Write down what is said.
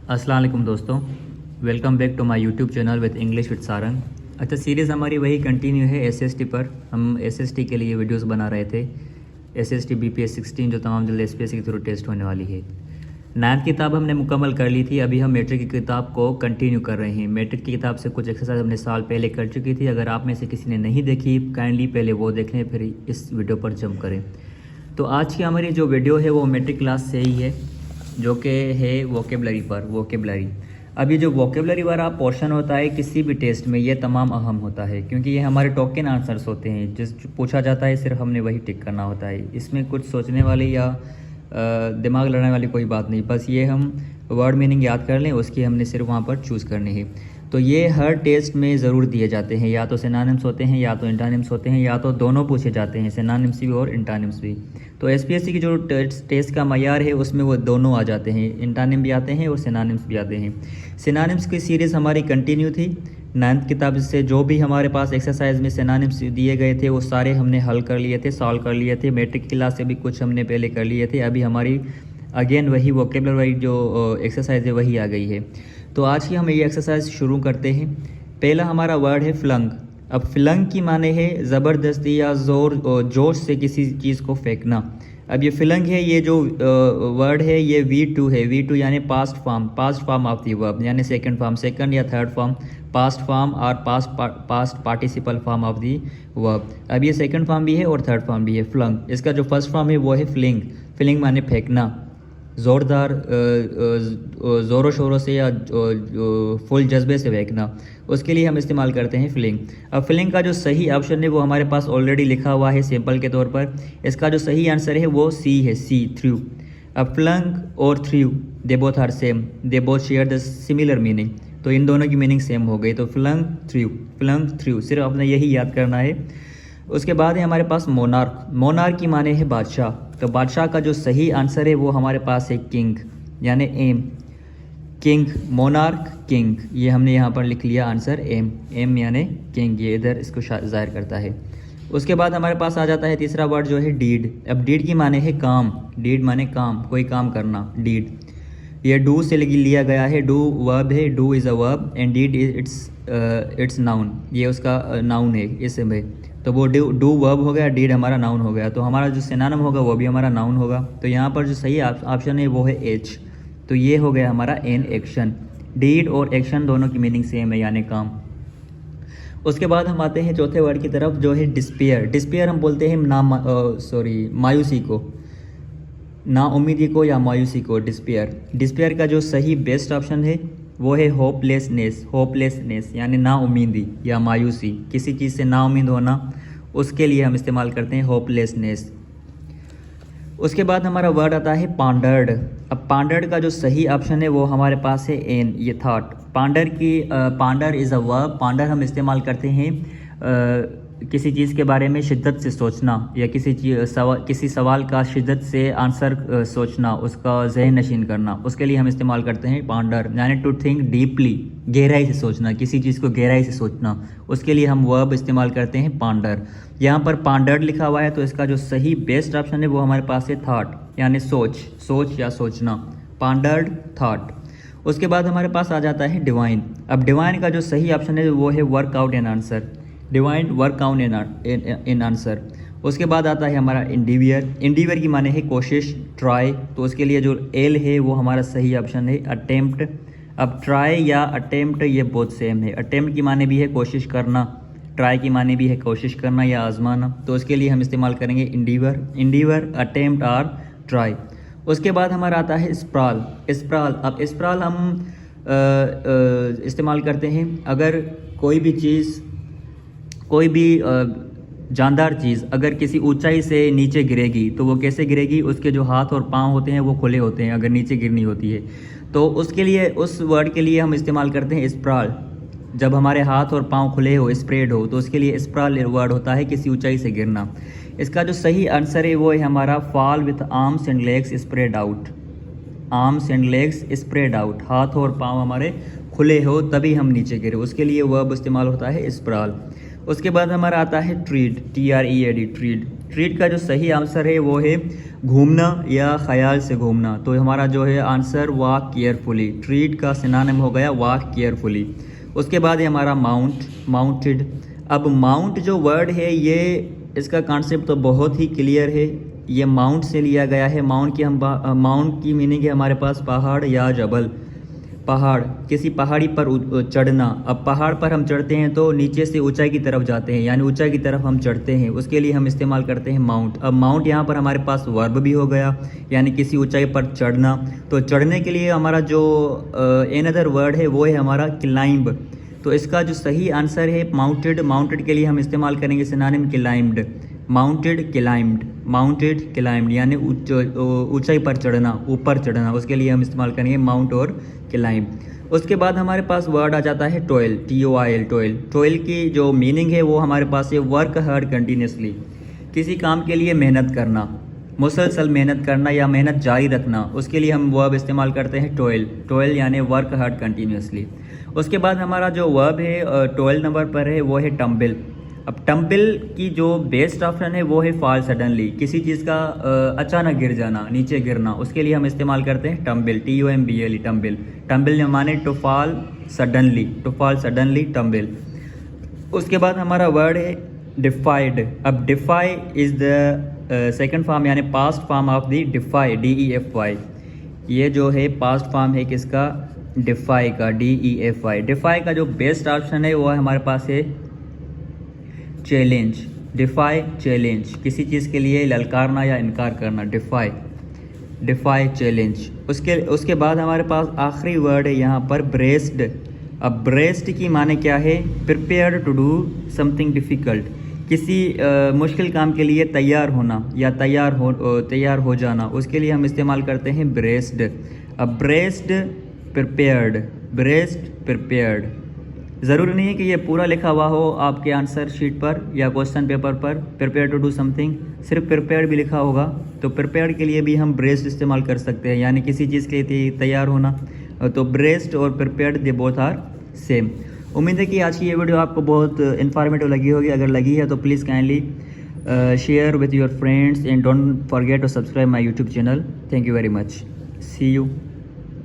अस्सलाम वालेकुम दोस्तों, welcome back to my YouTube channel with English with Sarang. अच्छा, सीरीज़ हमारी वही कंटिन्यू है एसएसटी पर। हम एसएसटी के लिए वीडियोस बना रहे थे। एसएसटी बीपीएस 16 जो तमाम जल्द एसपीएससी के थ्रू टेस्ट होने वाली है। 9th किताब हमने मुकम्मल कर ली थी। अभी हम मैट्रिक की किताब को कंटिन्यू कर रहे हैं। मैट्रिक की किताब से कुछ एक्सरसाइज हमने साल पहले कर चुकी थी। अगर आप में से किसी ने नहीं देखी, काइंडली पहले वो देख लें, फिर इस वीडियो पर जंप करें। तो आज की हमारी जो वीडियो है वो मैट्रिक क्लास से ही है, जो कि है वोकेबलरी पर। वोकेबलरी, अब ये जो वोकेबलरी वाला पोर्शन होता है किसी भी टेस्ट में, ये तमाम अहम होता है, क्योंकि ये हमारे टोकन आंसर्स होते हैं। जिस पूछा जाता है सिर्फ हमने वही टिक करना होता है। इसमें कुछ सोचने वाली या दिमाग लड़ाने वाली कोई बात नहीं। बस ये हम वर्ड मीनिंग याद कर लें, उसकी हमने सिर्फ वहाँ पर चूज़ करनी है। तो ये हर टेस्ट में ज़रूर दिए जाते हैं। या तो सिनोनिम्स होते हैं, या तो इंटोनिम्स होते हैं, या तो दोनों पूछे जाते हैं, सिनोनिम्स भी और इंटोनिम्स भी। तो एसपीएससी की जो टेस्ट का मयार है उसमें वो दोनों आ जाते हैं, इंटोनिम भी आते हैं और सिनोनिम्स भी आते हैं। सिनोनिम्स की सीरीज़ हमारी कंटिन्यू थी। 9th किताब से जो भी हमारे पास एक्सरसाइज में सिनोनिम्स दिए गए थे वो सारे हमने हल कर लिए थे, सॉल्व कर लिए थे। मैट्रिक क्लास से भी कुछ हमने पहले कर लिए थे। अभी हमारी अगेन वही वोकेबलरी जो एक्सरसाइज है वही आ गई है। तो आज की हम ये एक्सरसाइज शुरू करते हैं। पहला हमारा वर्ड है फ्लंग। अब फ्लंग की माने है ज़बरदस्ती या जोश से किसी चीज़ को फेंकना। अब ये फ्लंग है, ये जो वर्ड है ये V2 है। V2 यानी past form of the verb, यानी सेकंड फॉर्म, सेकंड या थर्ड फॉर्म, पास्ट फॉर्म और past participle form of the verb. अब ये सेकंड फॉर्म भी है और थर्ड फॉर्म भी है फ्लंग। इसका जो फर्स्ट फॉर्म है वो है फ्लिंग। फ्लिंग माने फेंकना, ज़ोरदार ज़ोरों शोरों से या फुल जज्बे से फेंकना। उसके लिए हम इस्तेमाल करते हैं फ्लिंग। अब फ्लिंग का जो सही ऑप्शन है वो हमारे पास ऑलरेडी लिखा हुआ है सैम्पल के तौर पर। इसका जो सही आंसर है वो सी है, सी, थ्रू। अब फ्लंग और threw they both are same, they both share the similar meaning. तो इन दोनों की मीनिंग सेम हो गई। तो फ्लंग थ्रू सिर्फ अपने यही याद करना है। उसके बाद है हमारे पास मोनार्क। मोनार्क की माने है बादशाह। तो बादशाह का जो सही आंसर है वो हमारे पास है किंग, यानी एम। किंग, मोनार्क, किंग, ये हमने यहाँ पर लिख लिया आंसर एम। एम यानी किंग, ये इधर इसको जाहिर करता है। उसके बाद हमारे पास आ जाता है तीसरा वर्ड जो है डीड। अब डीड की माने है काम। डीड माने काम, कोई काम करना, डीड। ये डू से लिया गया है। डू वर्ब है, do is a verb and deed it's noun. ये उसका नाउन है, इसम है। तो वो डू वर्ब हो गया, डीड हमारा नाउन हो गया। तो हमारा जो सिनोनिम होगा वो भी हमारा नाउन होगा। तो यहाँ पर जो सही ऑप्शन है वो है एच। तो ये हो गया हमारा एन, एक्शन। डीड और एक्शन दोनों की मीनिंग सेम है, यानी काम। उसके बाद हम आते हैं चौथे वर्ड की तरफ जो है डिस्पेयर। डिस्पेयर हम बोलते हैं मायूसी को, ना उम्मीदी को या मायूसी को, डिस्पेयर। डिस्पेयर का जो सही बेस्ट ऑप्शन है वो है होपलेसनेस। होपलेसनेस यानी ना उम्मीदी या मायूसी, किसी चीज़ से ना उम्मीद होना, उसके लिए हम इस्तेमाल करते हैं होपलेसनेस। उसके बाद हमारा वर्ड आता है पांडर्ड। अब पांडर्ड का जो सही ऑप्शन है वो हमारे पास है एन, ये thought. Ponder is a verb. Ponder हम इस्तेमाल करते हैं किसी चीज़ के बारे में शिद्दत से सोचना, या किसी सवाल का शिद्दत से आंसर सोचना, उसका जहन नशीन करना। उसके लिए हम इस्तेमाल करते हैं पांडर, यानी टू थिंक डीपली, गहराई से सोचना, किसी चीज़ को गहराई से सोचना। उसके लिए हम वर्ब इस्तेमाल करते हैं पांडर। यहाँ पर पांडर्ड लिखा हुआ है, तो इसका जो सही बेस्ट ऑप्शन है वो हमारे पास है थॉट, यानी सोच या सोचना। पांडर्ड, थॉट। उसके बाद हमारे पास आ जाता है डिवाइन। अब डिवाइन का जो सही ऑप्शन है वो है workout an answer. Divine workout in answer. उसके बाद आता है हमारा इंडिवियर। इंडिवियर की माने है कोशिश, ट्राई। तो उसके लिए जो एल है वो हमारा सही ऑप्शन है अटेम्प्ट। अब ट्राई या अटेम्प्ट ये बहुत सेम है। अटेम्प्ट की माने भी है कोशिश करना, ट्राई की माने भी है कोशिश करना या आजमाना। तो उसके लिए हम इस्तेमाल करेंगे इंडिवर, अटेम्प्ट और ट्राई। उसके बाद हमारा आता है स्प्रॉल। अब स्प्रॉल हम इस्तेमाल करते हैं अगर कोई भी जानदार चीज़ अगर किसी ऊंचाई से नीचे गिरेगी तो वो कैसे गिरेगी, उसके जो हाथ और पाँव होते हैं वो खुले होते हैं अगर नीचे गिरनी होती है। तो उसके लिए, उस वर्ड के लिए हम इस्तेमाल करते हैं स्प्रॉल। जब हमारे हाथ और पाँव खुले हो, स्प्रेड हो, तो उसके लिए स्प्रॉल वर्ड होता है किसी ऊंचाई से गिरना। इसका जो सही आंसर है वो है हमारा fall with arms and legs spread out. Arms and legs spread out, हाथ और पाँव हमारे खुले हो तभी हम नीचे गिरे, उसके लिए वर्ब इस्तेमाल होता है स्प्रॉल। उसके बाद हमारा आता है ट्रीड, TREAD, ट्रीड। ट्रीड का जो सही आंसर है वो है घूमना या ख्याल से घूमना। तो हमारा जो है आंसर वॉक केयरफुली, ट्रीट का सिनोनिम हो गया वॉक केयरफुली। उसके बाद है हमारा माउंट, माउंटेड। अब माउंट जो वर्ड है ये इसका कॉन्सेप्ट तो बहुत ही क्लियर है, ये माउंट से लिया गया है। माउंट की मीनिंग है हमारे पास पहाड़ या जबल, पहाड़, किसी पहाड़ी पर चढ़ना। अब पहाड़ पर हम चढ़ते हैं तो नीचे से ऊंचाई की तरफ जाते हैं, यानी ऊंचाई की तरफ हम चढ़ते हैं, उसके लिए हम इस्तेमाल करते हैं माउंट। अब माउंट यहाँ पर हमारे पास वर्ब भी हो गया, यानी किसी ऊंचाई पर चढ़ना। तो चढ़ने के लिए हमारा जो अनदर वर्ड है वो है हमारा क्लाइंब। तो इसका जो सही आंसर है माउंटेड। माउंटेड के लिए हम इस्तेमाल करेंगे synonym climbed, mounted climbed, mounted climbed, यानी ऊंचाई पर चढ़ना, ऊपर चढ़ना, उसके लिए हम इस्तेमाल करेंगे माउंट और क्लाइम। उसके बाद हमारे पास वर्ड आ जाता है टॉयल, TOIL, टॉयल। टॉयल की जो मीनिंग है वो हमारे पास है वर्क हार्ड कंटिन्यूसली, किसी काम के लिए मेहनत करना, मुसलसल मेहनत करना या मेहनत जारी रखना, उसके लिए हम वर्ब इस्तेमाल करते हैं टॉयल, टॉयल यानी वर्क हार्ड कंटिन्यूसली। उसके बाद हमारा जो वर्ब है 12 नंबर पर है वो है टम्बल। अब टम्बल की जो बेस्ट ऑप्शन है वो है फॉल सडनली, किसी चीज़ का अचानक गिर जाना, नीचे गिरना, उसके लिए हम इस्तेमाल करते हैं टम्बल, TOMBL, टम्बल। टम्बल माने to fall suddenly, to fall suddenly, tumble. उसके बाद हमारा वर्ड है डिफाइड। अब defy is the second form यानी past form of the defy, DEFY। ये जो है पास्ट फॉर्म है किसका, डिफाई का, DEFY। डिफाई का जो बेस्ट ऑप्शन है वो हमारे पास है चैलेंज, डिफाई, चैलेंज, किसी चीज़ के लिए ललकारना या इनकार करना, डिफाई, डिफाई, चैलेंज। उसके बाद हमारे पास आखिरी वर्ड है यहाँ पर ब्रेस्ड। अब ब्रेस्ड की माने क्या है, prepare to do something difficult, किसी मुश्किल काम के लिए तैयार होना या तैयार हो जाना, उसके लिए हम इस्तेमाल करते हैं ब्रेस्ड। अब ब्रेस्ड, प्रिपेयर्ड, ब्रेस्ड, प्रिपेयर्ड। ज़रूरी नहीं है कि ये पूरा लिखा हुआ हो आपके आंसर शीट पर या क्वेश्चन पेपर पर, प्रिपेयर टू डू समथिंग, सिर्फ प्रिपेयर्ड भी लिखा होगा तो प्रिपेयर्ड के लिए भी हम ब्रेस्ड इस्तेमाल कर सकते हैं, यानी किसी चीज़ के लिए तैयार होना। तो ब्रेस्ड और prepared they both are same. उम्मीद है कि आज की ये वीडियो आपको बहुत इन्फॉर्मेटिव लगी होगी। अगर लगी है तो please kindly share with your friends and don't forget to subscribe my YouTube channel. Thank you very much, see you.